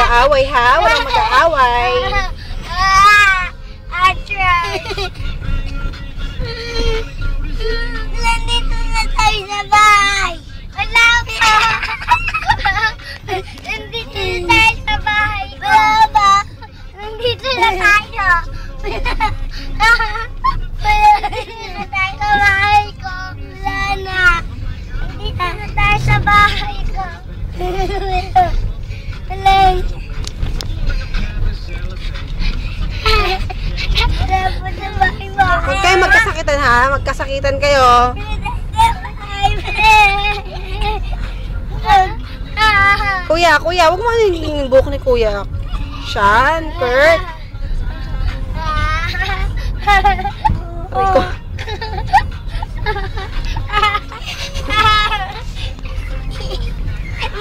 mag-aaway, ha? Walang mag-aaway. I tried. Nandito na tayo sa bahay. Wala pa. Nandito na tayo sa bahay ko. Wala ba? Nandito na tayo. Nandito na tayo sa bahay ko. Wala na. Nandito na tayo sa bahay ko. Wala. Huwag kayo magkasakitan, ha? Magkasakitan kayo. Kuya, huwag mo yung buhok ni Kuya. Sean, Kurt. Rico.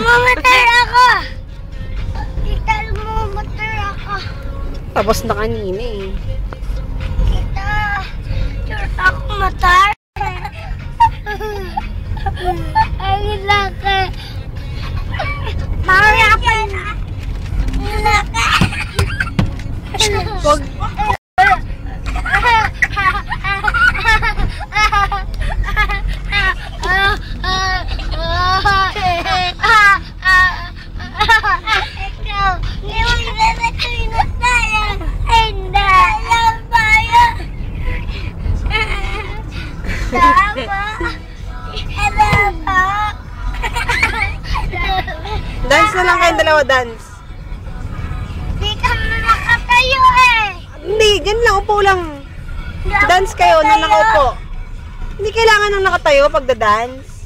Mamatay ako. Tita, mamatay ako. Tapos na kanina eh. Tita, sure ako matay. Ang laki. Marami na. Laki. Huwag. Ikaw, niwag na natuloy na tayo. Hindi. Alam ba yun? Tama. Alam ba? Dance na lang kayong dalawa, dance. Di ka na nakatayo eh. Hindi, ganun lang, upo lang. Dance kayo na nakaupo. Hindi kailangan ng nakatayo pagda-dance.